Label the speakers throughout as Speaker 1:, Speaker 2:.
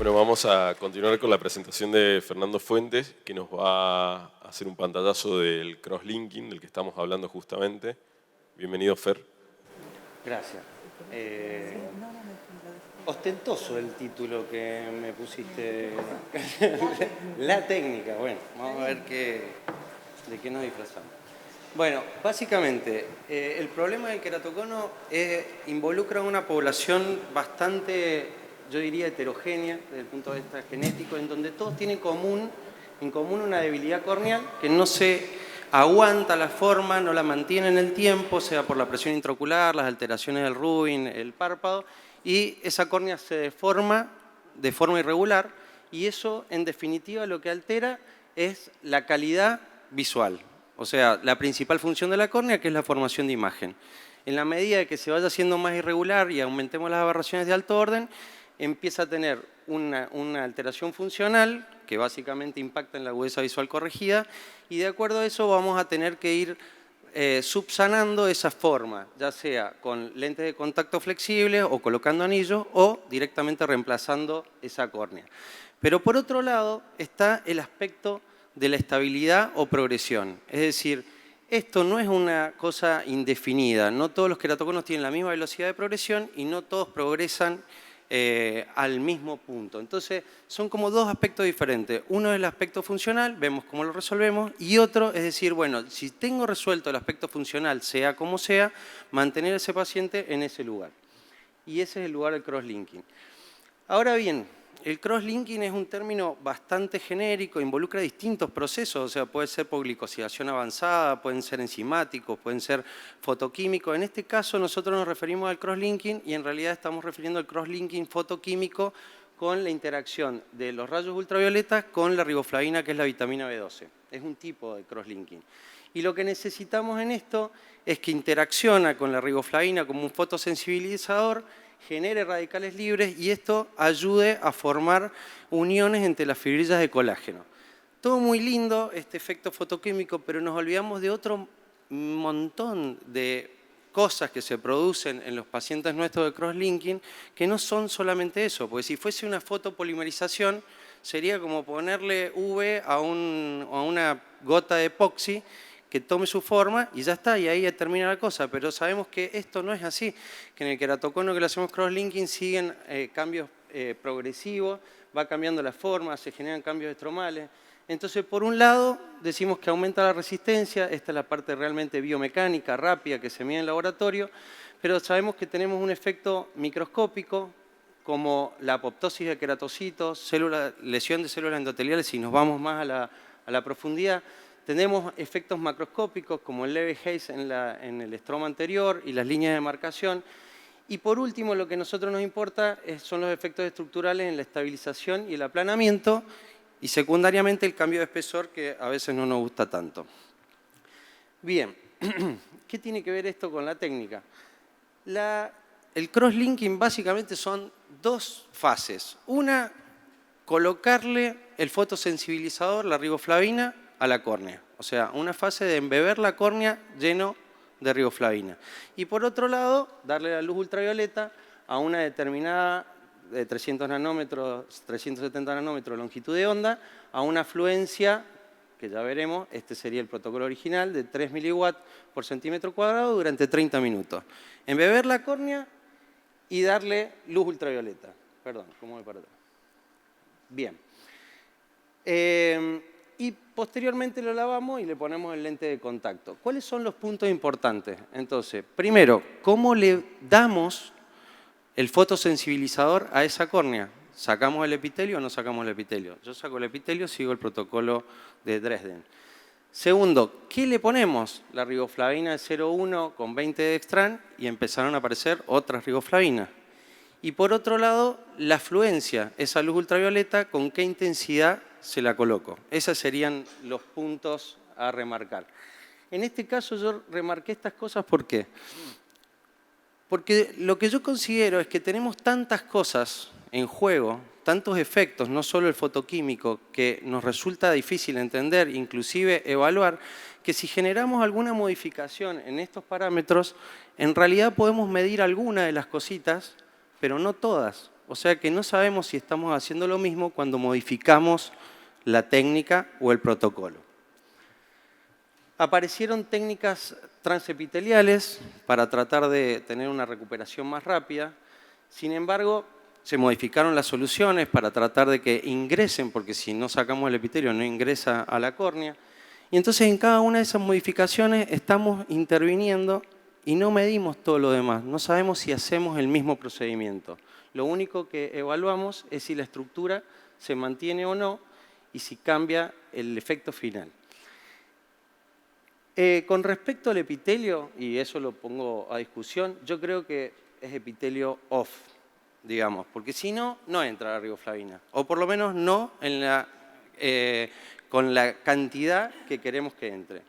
Speaker 1: Bueno, vamos a continuar con la presentación de Fernando Fuentes, que nos va a hacer un pantallazo del crosslinking, del que estamos hablando justamente. Bienvenido, Fer.
Speaker 2: Gracias. Ostentoso el título que me pusiste. La técnica. Bueno, vamos a ver de qué nos disfrazamos. Bueno, básicamente, el problema del queratocono involucra a una población bastante, yo diría, heterogénea desde el punto de vista genético, en donde todos tienen en común una debilidad corneal que no se aguanta la forma, no la mantiene en el tiempo, sea por la presión intraocular, las alteraciones del Rubin, el párpado, y esa córnea se deforma de forma irregular, y eso, en definitiva, lo que altera es la calidad visual. O sea, la principal función de la córnea, que es la formación de imagen. En la medida que se vaya haciendo más irregular y aumentemos las aberraciones de alto orden, empieza a tener una alteración funcional que básicamente impacta en la agudeza visual corregida, y de acuerdo a eso vamos a tener que ir subsanando esa forma, ya sea con lentes de contacto flexibles o colocando anillos o directamente reemplazando esa córnea. Pero por otro lado está el aspecto de la estabilidad o progresión. Es decir, esto no es una cosa indefinida. No todos los queratoconos tienen la misma velocidad de progresión y no todos progresan al mismo punto. Entonces, son como dos aspectos diferentes. Uno es el aspecto funcional, vemos cómo lo resolvemos, y otro es decir, bueno, si tengo resuelto el aspecto funcional, sea como sea, mantener a ese paciente en ese lugar. Y ese es el lugar del crosslinking. Ahora bien, el crosslinking es un término bastante genérico, involucra distintos procesos, o sea, puede ser por glicosidación avanzada, pueden ser enzimáticos, pueden ser fotoquímicos. En este caso nosotros nos referimos al crosslinking y en realidad estamos refiriendo al crosslinking fotoquímico con la interacción de los rayos ultravioletas con la riboflavina, que es la vitamina B12. Es un tipo de crosslinking. Y lo que necesitamos en esto es que interacciona con la riboflavina como un fotosensibilizador, genere radicales libres y esto ayude a formar uniones entre las fibrillas de colágeno. Todo muy lindo, este efecto fotoquímico, pero nos olvidamos de otro montón de cosas que se producen en los pacientes nuestros de crosslinking que no son solamente eso, porque si fuese una fotopolimerización sería como ponerle UV a una gota de epoxi que tome su forma y ya está, y ahí termina la cosa. Pero sabemos que esto no es así, que en el queratocono que le hacemos crosslinking siguen cambios progresivos, va cambiando la forma, se generan cambios estromales. Entonces, por un lado, decimos que aumenta la resistencia, esta es la parte realmente biomecánica, rápida, que se mide en laboratorio, pero sabemos que tenemos un efecto microscópico, como la apoptosis de queratocitos, lesión de células endoteliales, si nos vamos más a la profundidad. Tenemos efectos macroscópicos como el leve haze en el estroma anterior y las líneas de marcación. Y por último, lo que a nosotros nos importa son los efectos estructurales en la estabilización y el aplanamiento, y secundariamente el cambio de espesor, que a veces no nos gusta tanto. Bien, ¿qué tiene que ver esto con la técnica? El crosslinking básicamente son dos fases. Una, colocarle el fotosensibilizador, la riboflavina, a la córnea. O sea, una fase de embeber la córnea lleno de riboflavina. Y por otro lado, darle la luz ultravioleta a una determinada de 300 nanómetros, 370 nanómetros de longitud de onda, a una afluencia, que ya veremos, este sería el protocolo original, de 3 miliwatts por centímetro cuadrado durante 30 minutos. Embeber la córnea y darle luz ultravioleta. Perdón, ¿cómo voy para atrás? Bien. Y posteriormente lo lavamos y le ponemos el lente de contacto. ¿Cuáles son los puntos importantes? Entonces, primero, ¿cómo le damos el fotosensibilizador a esa córnea? ¿Sacamos el epitelio o no sacamos el epitelio? Yo saco el epitelio, sigo el protocolo de Dresden. Segundo, ¿qué le ponemos? La riboflavina de 0,1 con 20 de dextran y empezaron a aparecer otras riboflavinas. Y por otro lado, la fluencia, esa luz ultravioleta, ¿con qué intensidad se la coloco? Esos serían los puntos a remarcar. En este caso yo remarqué estas cosas, ¿por qué? Porque lo que yo considero es que tenemos tantas cosas en juego, tantos efectos, no solo el fotoquímico, que nos resulta difícil entender, inclusive evaluar, que si generamos alguna modificación en estos parámetros, en realidad podemos medir alguna de las cositas pero no todas. O sea que no sabemos si estamos haciendo lo mismo cuando modificamos la técnica o el protocolo. Aparecieron técnicas transepiteliales para tratar de tener una recuperación más rápida. Sin embargo, se modificaron las soluciones para tratar de que ingresen, porque si no sacamos el epitelio no ingresa a la córnea. Y entonces en cada una de esas modificaciones estamos interviniendo y no medimos todo lo demás. No sabemos si hacemos el mismo procedimiento. Lo único que evaluamos es si la estructura se mantiene o no y si cambia el efecto final. Con respecto al epitelio, y eso lo pongo a discusión, yo creo que es epitelio off, digamos, porque si no, no entra la riboflavina, o por lo menos no con la cantidad que queremos que entre.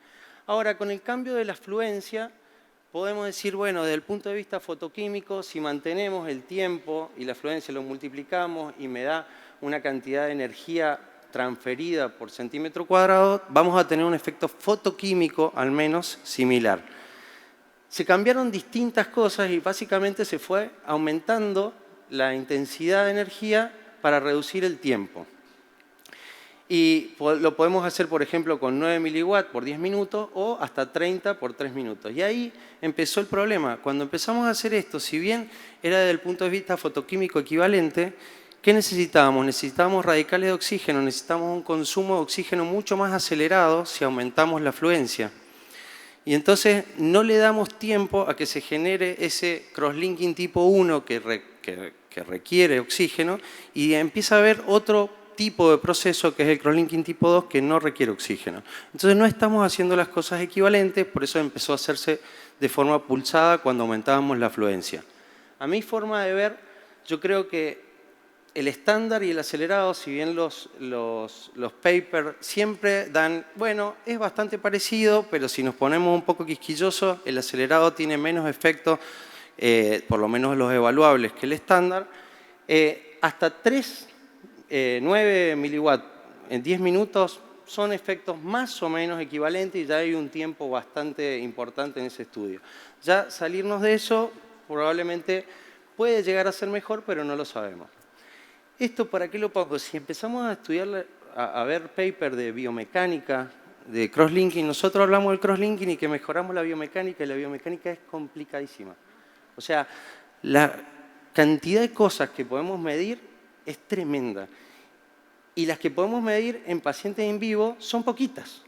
Speaker 2: Ahora, con el cambio de la fluencia, podemos decir, bueno, desde el punto de vista fotoquímico, si mantenemos el tiempo y la fluencia lo multiplicamos y me da una cantidad de energía transferida por centímetro cuadrado, vamos a tener un efecto fotoquímico al menos similar. Se cambiaron distintas cosas y básicamente se fue aumentando la intensidad de energía para reducir el tiempo. Y lo podemos hacer, por ejemplo, con 9 miliwatts por 10 minutos o hasta 30 por 3 minutos. Y ahí empezó el problema. Cuando empezamos a hacer esto, si bien era desde el punto de vista fotoquímico equivalente, ¿qué necesitábamos? Necesitábamos radicales de oxígeno, necesitamos un consumo de oxígeno mucho más acelerado si aumentamos la fluencia. Y entonces no le damos tiempo a que se genere ese crosslinking tipo 1 que requiere oxígeno y empieza a haber otro tipo de proceso que es el crosslinking tipo 2 que no requiere oxígeno. Entonces no estamos haciendo las cosas equivalentes, por eso empezó a hacerse de forma pulsada cuando aumentábamos la fluencia. A mi forma de ver, yo creo que el estándar y el acelerado, si bien los papers siempre dan, bueno, es bastante parecido, pero si nos ponemos un poco quisquillosos, el acelerado tiene menos efectos, por lo menos los evaluables, que el estándar. Hasta 9 miliwatts en 10 minutos son efectos más o menos equivalentes y ya hay un tiempo bastante importante en ese estudio. Ya salirnos de eso probablemente puede llegar a ser mejor, pero no lo sabemos. ¿Esto para qué lo pongo? Si empezamos a estudiar, a ver papers de biomecánica, de crosslinking, nosotros hablamos del crosslinking y que mejoramos la biomecánica, y la biomecánica es complicadísima. O sea, la cantidad de cosas que podemos medir es tremenda. Y las que podemos medir en pacientes en vivo son poquitas,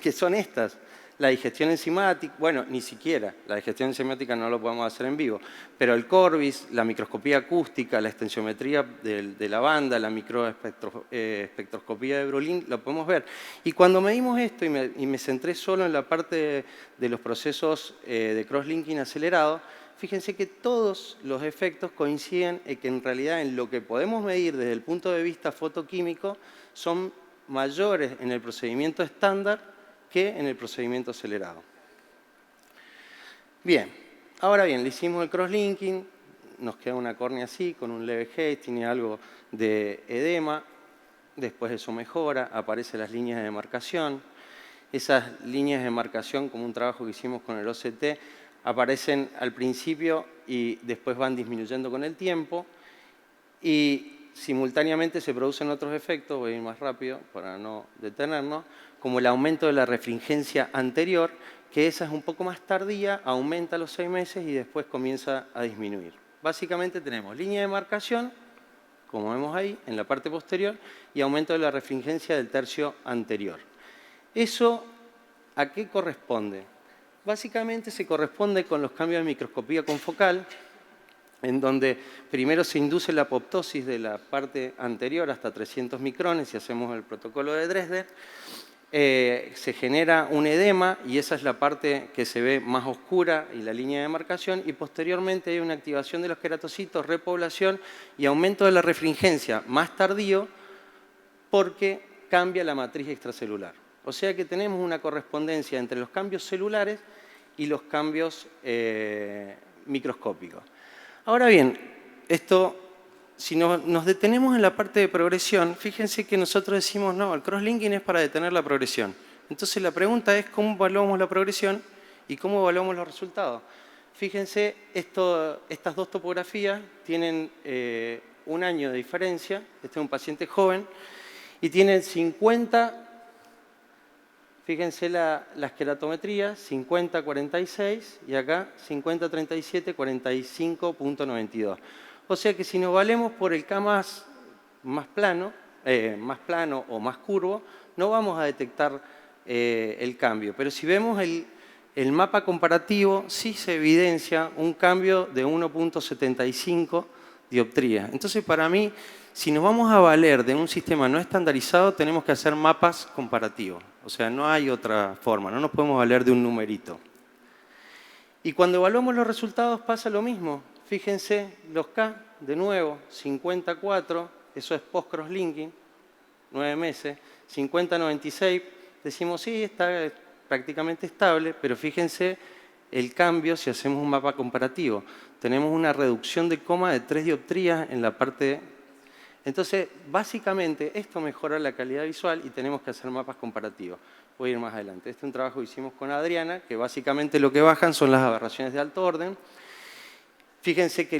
Speaker 2: que son estas. La digestión enzimática, bueno, ni siquiera, la digestión enzimática no lo podemos hacer en vivo, pero el Corbis, la microscopía acústica, la extensiometría de la banda, la microespectroscopía de Brolin, lo podemos ver. Y cuando medimos esto, y me centré solo en la parte de los procesos de crosslinking acelerado, fíjense que todos los efectos coinciden en que en realidad en lo que podemos medir desde el punto de vista fotoquímico son mayores en el procedimiento estándar que en el procedimiento acelerado. Bien, ahora bien, le hicimos el crosslinking, nos queda una córnea así, con un leve haze, tiene algo de edema, después eso mejora, aparecen las líneas de demarcación. Esas líneas de demarcación, como un trabajo que hicimos con el OCT, aparecen al principio y después van disminuyendo con el tiempo y simultáneamente se producen otros efectos, voy a ir más rápido para no detenernos, como el aumento de la refringencia anterior, que esa es un poco más tardía, aumenta a los 6 meses y después comienza a disminuir. Básicamente tenemos línea de demarcación, como vemos ahí, en la parte posterior, y aumento de la refringencia del tercio anterior. ¿Eso a qué corresponde? Básicamente se corresponde con los cambios de microscopía confocal, en donde primero se induce la apoptosis de la parte anterior hasta 300 micrones, si hacemos el protocolo de Dresden, se genera un edema y esa es la parte que se ve más oscura y la línea de demarcación, y posteriormente hay una activación de los queratocitos, repoblación y aumento de la refringencia más tardío porque cambia la matriz extracelular. O sea que tenemos una correspondencia entre los cambios celulares y los cambios microscópicos. Ahora bien, si nos detenemos en la parte de progresión, fíjense que nosotros decimos, no, el crosslinking es para detener la progresión. Entonces la pregunta es, ¿cómo evaluamos la progresión y cómo evaluamos los resultados? fíjense, estas dos topografías tienen 1 año de diferencia. Este es un paciente joven y tienen 50, fíjense las queratometrías, 50-46 y acá 50-37, 45.92. O sea que si nos valemos por el K más plano o más curvo, no vamos a detectar el cambio. Pero si vemos el mapa comparativo, sí se evidencia un cambio de 1.75 dioptrías. Entonces, para mí, si nos vamos a valer de un sistema no estandarizado, tenemos que hacer mapas comparativos. O sea, no hay otra forma, no nos podemos valer de un numerito. Y cuando evaluamos los resultados pasa lo mismo. Fíjense, los K, de nuevo, 54, eso es post-crosslinking, 9 meses. 50-96, decimos, sí, está prácticamente estable, pero fíjense el cambio si hacemos un mapa comparativo. Tenemos una reducción de coma de 3 dioptrías en la parte. Entonces, básicamente, esto mejora la calidad visual y tenemos que hacer mapas comparativos. Voy a ir más adelante. Este es un trabajo que hicimos con Adriana, que básicamente lo que bajan son las aberraciones de alto orden. Fíjense que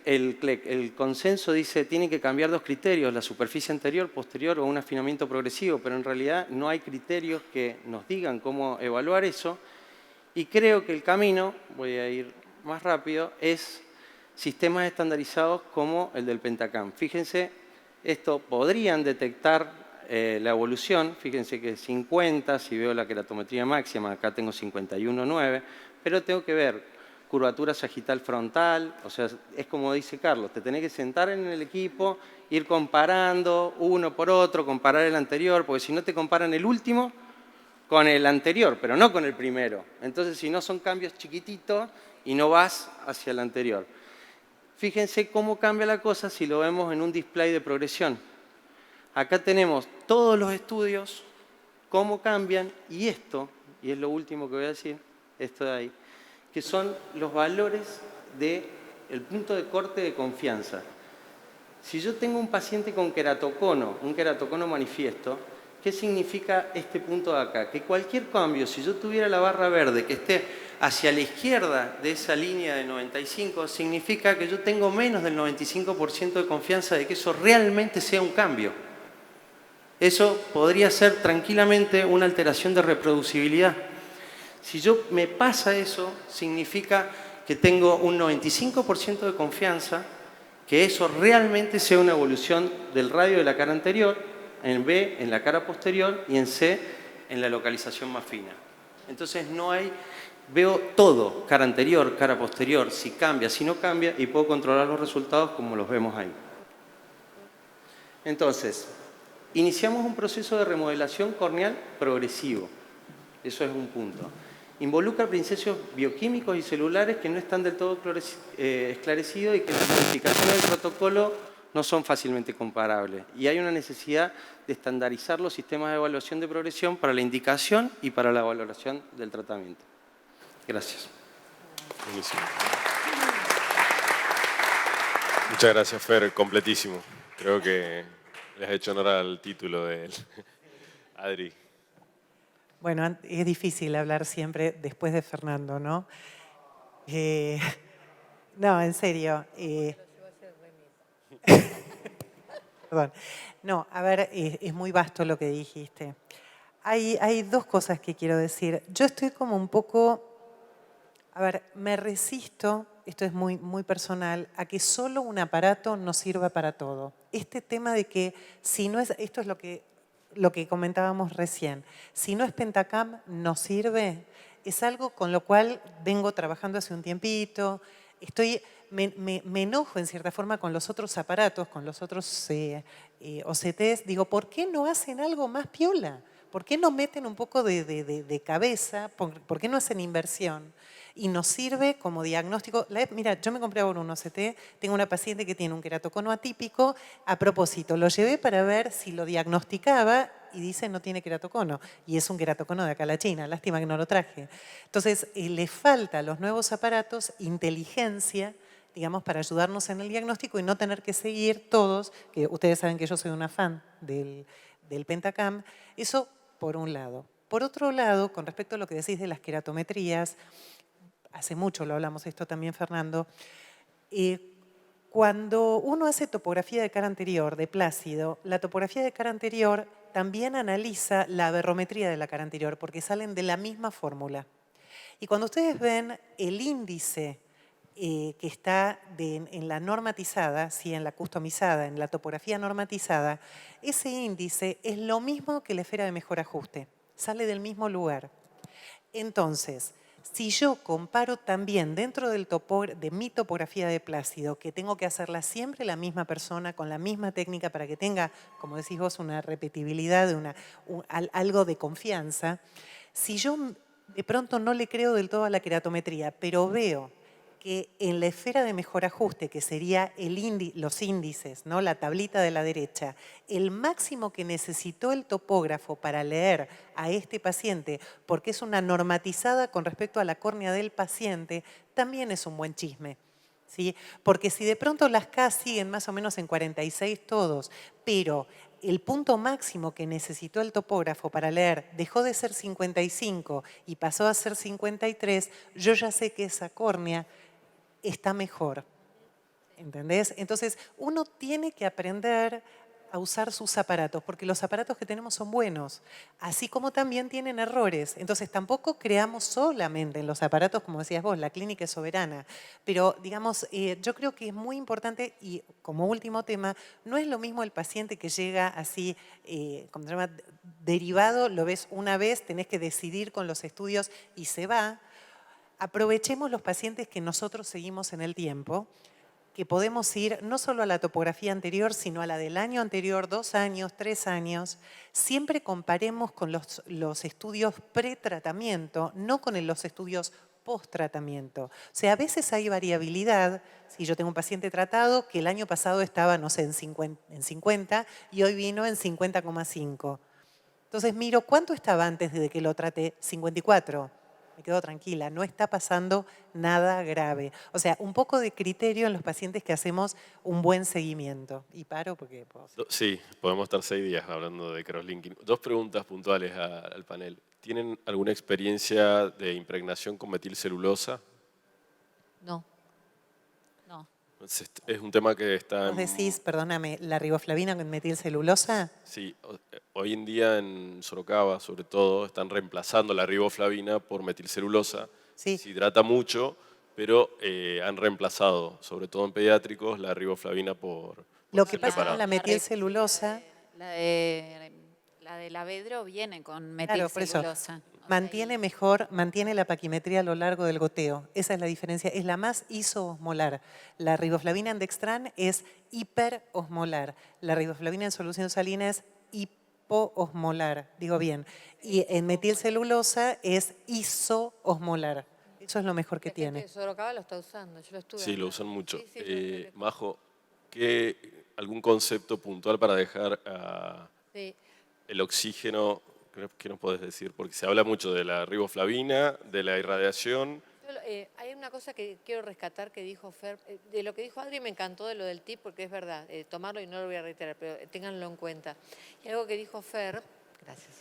Speaker 2: el consenso dice que tiene que cambiar 2 criterios, la superficie anterior, posterior o un afinamiento progresivo, pero en realidad no hay criterios que nos digan cómo evaluar eso. Y creo que el camino, voy a ir más rápido, es sistemas estandarizados como el del Pentacam. Fíjense, esto podrían detectar la evolución. Fíjense que 50, si veo la queratometría máxima, acá tengo 51,9, pero tengo que ver curvatura sagital frontal, o sea, es como dice Carlos, te tenés que sentar en el equipo, ir comparando uno por otro, comparar el anterior, porque si no te comparan el último con el anterior, pero no con el primero. Entonces, si no, son cambios chiquititos y no vas hacia el anterior. Fíjense cómo cambia la cosa si lo vemos en un display de progresión. Acá tenemos todos los estudios, cómo cambian, y esto, y es lo último que voy a decir, esto de ahí, que son los valores del punto de corte de confianza. Si yo tengo un paciente con queratocono, un queratocono manifiesto, ¿qué significa este punto de acá? Que cualquier cambio, si yo tuviera la barra verde que esté hacia la izquierda de esa línea de 95, significa que yo tengo menos del 95% de confianza de que eso realmente sea un cambio. Eso podría ser tranquilamente una alteración de reproducibilidad. Si me pasa eso, significa que tengo un 95% de confianza que eso realmente sea una evolución del radio de la cara anterior, en B, en la cara posterior, y en C, en la localización más fina. Entonces veo todo, cara anterior, cara posterior, si cambia, si no cambia, y puedo controlar los resultados como los vemos ahí. Entonces, iniciamos un proceso de remodelación corneal progresivo. Eso es un punto. Involucra principios bioquímicos y celulares que no están del todo esclarecidos y que las modificaciones del protocolo no son fácilmente comparables. Y hay una necesidad de estandarizar los sistemas de evaluación de progresión para la indicación y para la valoración del tratamiento. Gracias.
Speaker 1: Buenísimo. Muchas gracias, Fer. Completísimo. Creo que le has hecho honor al título de él. Adri.
Speaker 3: Bueno, es difícil hablar siempre después de Fernando, ¿no? No, en serio. Perdón. No, a ver, es muy vasto lo que dijiste. Hay 2 cosas que quiero decir. Yo estoy como un poco... A ver, me resisto, esto es muy, muy personal, a que solo un aparato nos sirva para todo. Este tema de que si no es... Esto es lo que comentábamos recién. Si no es Pentacam, no sirve. Es algo con lo cual vengo trabajando hace un tiempito. Me enojo en cierta forma con los otros aparatos, con los otros OCTs. Digo, ¿por qué no hacen algo más piola? ¿Por qué no meten un poco de cabeza? ¿Por qué no hacen inversión? Y nos sirve como diagnóstico. Mira, yo me compré ahora un OCT, tengo una paciente que tiene un queratocono atípico. A propósito, lo llevé para ver si lo diagnosticaba y dice no tiene queratocono. Y es un queratocono de acá a la China, lástima que no lo traje. Entonces, le falta a los nuevos aparatos inteligencia, digamos, para ayudarnos en el diagnóstico y no tener que seguir todos, que ustedes saben que yo soy una fan del Pentacam. Eso por un lado. Por otro lado, con respecto a lo que decís de las queratometrías, hace mucho lo hablamos esto también, Fernando, cuando uno hace topografía de cara anterior, de Plácido, la topografía de cara anterior también analiza la aberrometría de la cara anterior, porque salen de la misma fórmula. Y cuando ustedes ven el índice que está en la normatizada, sí, en la customizada, en la topografía normatizada, ese índice es lo mismo que la esfera de mejor ajuste, sale del mismo lugar. Entonces, si yo comparo también dentro de mi topografía de Plácido, que tengo que hacerla siempre la misma persona, con la misma técnica para que tenga, como decís vos, una repetibilidad, algo de confianza, si yo de pronto no le creo del todo a la queratometría, pero veo que en la esfera de mejor ajuste, que sería los índices, ¿no? La tablita de la derecha, el máximo que necesitó el topógrafo para leer a este paciente, porque es una normatizada con respecto a la córnea del paciente, también es un buen chisme. ¿Sí? Porque si de pronto las K siguen más o menos en 46 todos, pero el punto máximo que necesitó el topógrafo para leer dejó de ser 55 y pasó a ser 53, yo ya sé que esa córnea está mejor. ¿Entendés? Entonces, uno tiene que aprender a usar sus aparatos, porque los aparatos que tenemos son buenos, así como también tienen errores. Entonces, tampoco creamos solamente en los aparatos, como decías vos, la clínica es soberana. Pero, digamos, yo creo que es muy importante, y como último tema, no es lo mismo el paciente que llega así, como se llama, derivado, lo ves una vez, tenés que decidir con los estudios y se va. Aprovechemos los pacientes que nosotros seguimos en el tiempo, que podemos ir no solo a la topografía anterior, sino a la del año anterior, 2 años, 3 años. Siempre comparemos con los estudios pre-tratamiento, no con los estudios post-tratamiento. O sea, a veces hay variabilidad. Si yo tengo un paciente tratado que el año pasado estaba, no sé, en 50 y hoy vino en 50,5. Entonces miro, ¿cuánto estaba antes de que lo trate? 54. Me quedo tranquila, no está pasando nada grave. O sea, un poco de criterio en los pacientes que hacemos un buen seguimiento. Y paro porque...
Speaker 1: Sí, podemos estar 6 días hablando de crosslinking. 2 preguntas puntuales al panel. ¿Tienen alguna experiencia de impregnación con metilcelulosa?
Speaker 4: No. No.
Speaker 1: Es un tema que está...
Speaker 3: ¿Vos decís, perdóname, la riboflavina con metilcelulosa?
Speaker 1: Sí, hoy en día en Sorocaba, sobre todo, están reemplazando la riboflavina por metilcelulosa.
Speaker 3: Sí.
Speaker 1: Se hidrata mucho, pero han reemplazado, sobre todo en pediátricos, la riboflavina por
Speaker 3: Lo que
Speaker 1: ese
Speaker 3: pasa con
Speaker 1: preparado.
Speaker 3: la metilcelulosa...
Speaker 4: La del Avedro viene con
Speaker 3: Claro, por eso,
Speaker 4: metilcelulosa.
Speaker 3: mantiene la paquimetría a lo largo del goteo. Esa es la diferencia. Es la más isoosmolar. La riboflavina en dextrán es hiperosmolar. La riboflavina en solución salina es hipoosmolar. Digo bien. Y en metilcelulosa es isoosmolar. Eso es lo mejor que
Speaker 4: La gente
Speaker 3: tiene.
Speaker 4: de Sorocaba lo está usando, yo lo estuve.
Speaker 1: Sí, lo usan mucho.
Speaker 4: Sí, sí, yo lo
Speaker 1: Majo, ¿algún concepto puntual para dejar
Speaker 4: Sí.
Speaker 1: el oxígeno? ¿Qué nos podés decir? Porque se habla mucho de la riboflavina, de la irradiación.
Speaker 4: Hay una cosa que quiero rescatar que dijo Fer, de lo que dijo Adri me encantó de lo del tip, porque es verdad, tomarlo y no lo voy a reiterar, pero ténganlo en cuenta. Y algo que dijo Fer, gracias,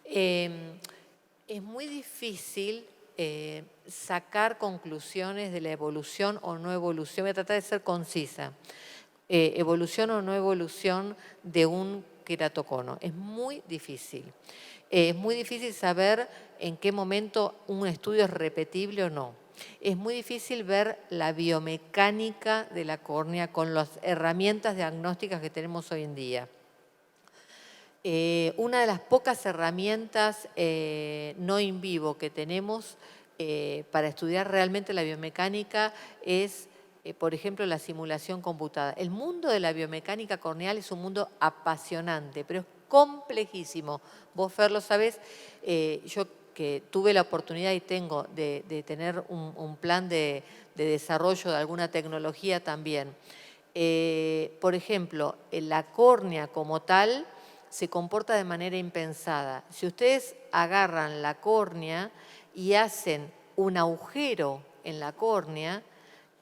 Speaker 4: es muy difícil sacar conclusiones de la evolución o no evolución, voy a tratar de ser concisa, evolución o no evolución de un queratocono, es muy difícil. Es muy difícil saber en qué momento un estudio es repetible o no. Es muy difícil ver la biomecánica de la córnea con las herramientas diagnósticas que tenemos hoy en día. Una de las pocas herramientas no in vivo que tenemos para estudiar realmente la biomecánica es, por ejemplo, la simulación computada. El mundo de la biomecánica corneal es un mundo apasionante, pero es complejísimo. Vos, Fer, lo sabés, yo que tuve la oportunidad y tengo de tener un plan de desarrollo de alguna tecnología también. Por ejemplo, la córnea como tal se comporta de manera impensada. Si ustedes agarran la córnea y hacen un agujero en la córnea,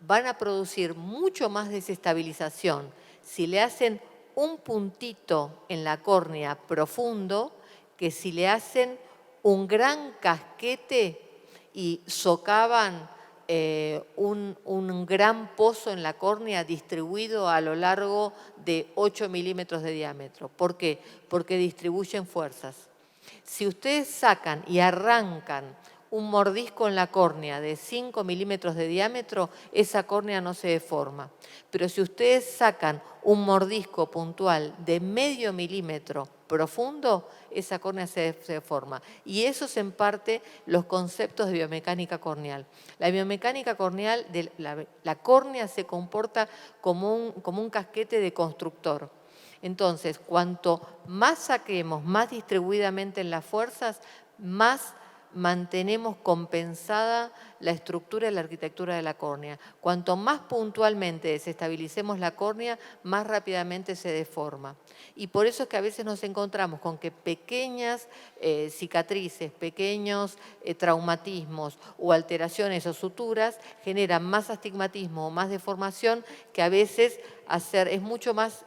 Speaker 4: van a producir mucho más desestabilización. Si le hacen un puntito en la córnea profundo, que si le hacen un gran casquete y socavan un gran pozo en la córnea distribuido a lo largo de 8 milímetros de diámetro. ¿Por qué? Porque distribuyen fuerzas. Si ustedes sacan y arrancan un mordisco en la córnea de 5 milímetros de diámetro, esa córnea no se deforma. Pero si ustedes sacan un mordisco puntual de medio milímetro profundo, esa córnea se deforma. Y esos en parte los conceptos de biomecánica corneal. La biomecánica corneal, la córnea se comporta como un casquete de constructor. Entonces, cuanto más saquemos, más distribuidamente en las fuerzas, más mantenemos compensada la estructura y la arquitectura de la córnea. Cuanto más puntualmente desestabilicemos la córnea, más rápidamente se deforma. Y por eso es que a veces nos encontramos con que pequeñas cicatrices, pequeños traumatismos o alteraciones o suturas generan más astigmatismo o más deformación, que a veces es mucho más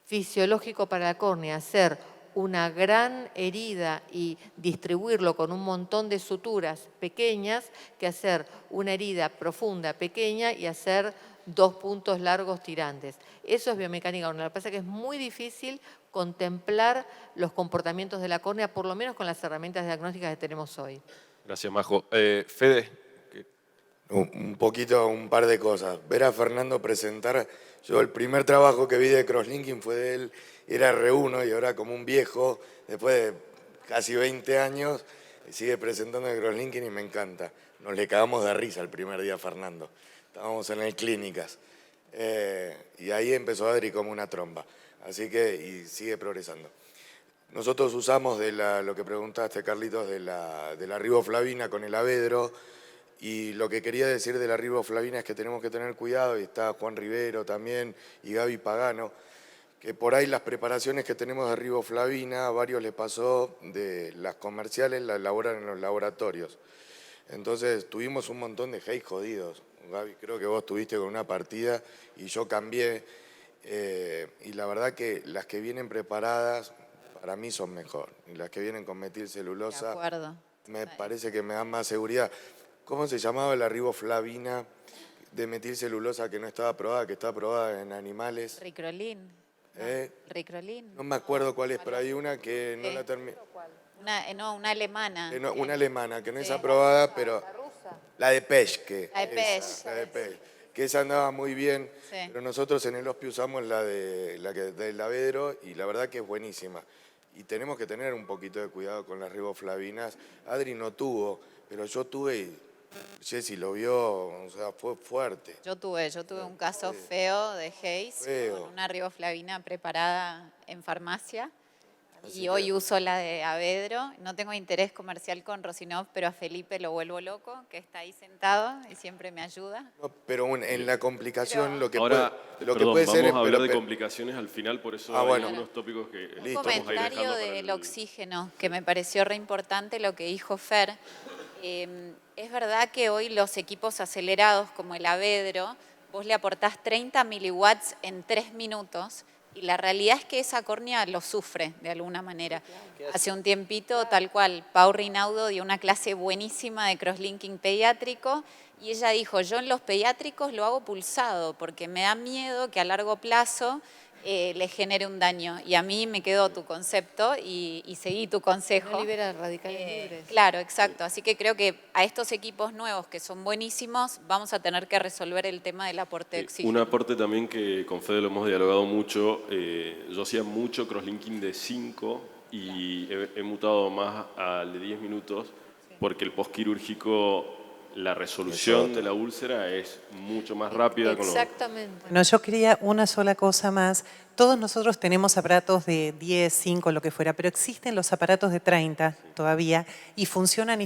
Speaker 4: fisiológico para la córnea hacer una gran herida y distribuirlo con un montón de suturas pequeñas que hacer una herida profunda, pequeña y hacer 2 puntos largos tirantes. Eso es biomecánica corneal. Lo que pasa es que es muy difícil contemplar los comportamientos de la córnea, por lo menos con las herramientas diagnósticas que tenemos hoy.
Speaker 1: Gracias, Majo. Fede.
Speaker 5: Un par de cosas. Ver a Fernando presentar, yo el primer trabajo que vi de crosslinking fue de él, era R1 y ahora como un viejo, después de casi 20 años, sigue presentando el crosslinking y me encanta. Nos le cagamos de risa el primer día a Fernando. Estábamos en el Clínicas. Y ahí empezó Adri como una tromba. Así que, y sigue progresando. Nosotros usamos lo que preguntaste, Carlitos, de la riboflavina con el Avedro. Y lo que quería decir de la riboflavina es que tenemos que tener cuidado, y está Juan Rivero también y Gaby Pagano, que por ahí las preparaciones que tenemos de riboflavina, a varios les pasó de las comerciales, las elaboran en los laboratorios. Entonces tuvimos un montón de hate jodidos. Gaby, creo que vos estuviste con una partida y yo cambié. Y la verdad que las que vienen preparadas para mí son mejor. Y las que vienen con metilcelulosa,
Speaker 6: de acuerdo.
Speaker 5: Me parece que me dan más seguridad. ¿Cómo se llamaba la riboflavina de metilcelulosa que no estaba aprobada, que está aprobada en animales?
Speaker 6: Ricrolin. Ricrolin.
Speaker 5: No me acuerdo cuál es, pero hay una que no la terminé.
Speaker 6: Una alemana.
Speaker 5: Una alemana, que no es aprobada, pero... La de Peschke.
Speaker 6: La de Pesch.
Speaker 5: La de Pesch. Que esa andaba muy bien,
Speaker 6: Sí.
Speaker 5: pero nosotros en el hospital usamos la del Avedro y la verdad que es buenísima. Y tenemos que tener un poquito de cuidado con las riboflavinas. Adri no tuvo, pero yo tuve y Jessy lo vio, o sea, fue fuerte.
Speaker 6: Yo tuve un caso feo de Hayes con una riboflavina preparada en farmacia. Y hoy uso la de Avedro. No tengo interés comercial con Rosinov, pero a Felipe lo vuelvo loco, que está ahí sentado y siempre me ayuda.
Speaker 5: No, pero en la complicación lo que
Speaker 1: Ahora,
Speaker 5: puede ser es...
Speaker 1: vamos a hablar de complicaciones al final, por eso hay
Speaker 5: bueno.
Speaker 1: algunos tópicos que
Speaker 6: Un
Speaker 1: listo, vamos a ir
Speaker 6: comentario
Speaker 1: dejando para
Speaker 6: del oxígeno, que me pareció re importante lo que dijo Fer. Es verdad que hoy los equipos acelerados como el Avedro, vos le aportás 30 miliwatts en 3 minutos y la realidad es que esa córnea lo sufre de alguna manera. Hace un tiempito, tal cual, Pau Rinaudo dio una clase buenísima de crosslinking pediátrico y ella dijo, yo en los pediátricos lo hago pulsado porque me da miedo que a largo plazo le genere un daño. Y a mí me quedó tu concepto y seguí tu consejo.
Speaker 4: No libera radicales libres.
Speaker 6: Claro, exacto. Así que creo que a estos equipos nuevos que son buenísimos vamos a tener que resolver el tema del aporte de oxígeno.
Speaker 1: Un aporte también que con Fede lo hemos dialogado mucho. Yo hacía mucho crosslinking de 5 y he mutado más al de 10 minutos porque el postquirúrgico, la resolución de la úlcera es mucho más rápida.
Speaker 4: Exactamente.
Speaker 3: Bueno, yo quería una sola cosa más. Todos nosotros tenemos aparatos de 10, 5, lo que fuera, pero existen los aparatos de 30 todavía y funcionan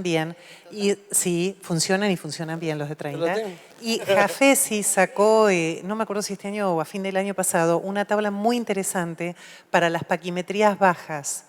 Speaker 3: bien. Y sí, funcionan y funcionan bien los de 30. Y Jafesi sacó, no me acuerdo si este año o a fin del año pasado, una tabla muy interesante para las paquimetrías bajas.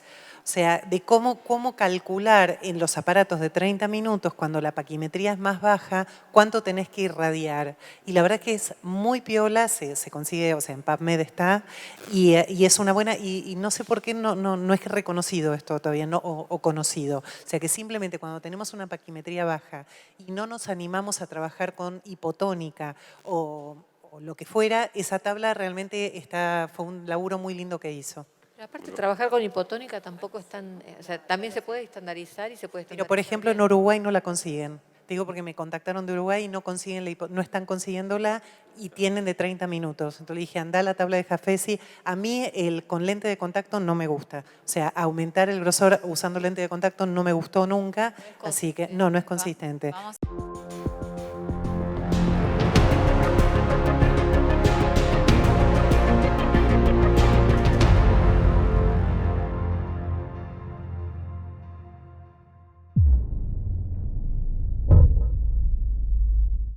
Speaker 3: O sea, de cómo calcular en los aparatos de 30 minutos, cuando la paquimetría es más baja, cuánto tenés que irradiar. Y la verdad que es muy piola, se consigue, o sea, en PubMed está, y es una buena, y no sé por qué no es reconocido esto todavía, o conocido. O sea, que simplemente cuando tenemos una paquimetría baja y no nos animamos a trabajar con hipotónica o lo que fuera, esa tabla realmente fue un laburo muy lindo que hizo.
Speaker 4: Pero aparte, trabajar con hipotónica tampoco es tan... o sea, también se puede estandarizar y se puede
Speaker 3: Pero,
Speaker 4: estandarizar
Speaker 3: por ejemplo, en
Speaker 4: bien.
Speaker 3: Uruguay no la consiguen. Te digo porque me contactaron de Uruguay y no están consiguiéndola y tienen de 30 minutos. Entonces le dije, anda a la tabla de Jafesi. A mí con lente de contacto no me gusta. O sea, aumentar el grosor usando lente de contacto no me gustó nunca. Así que no es consistente.
Speaker 6: Vamos.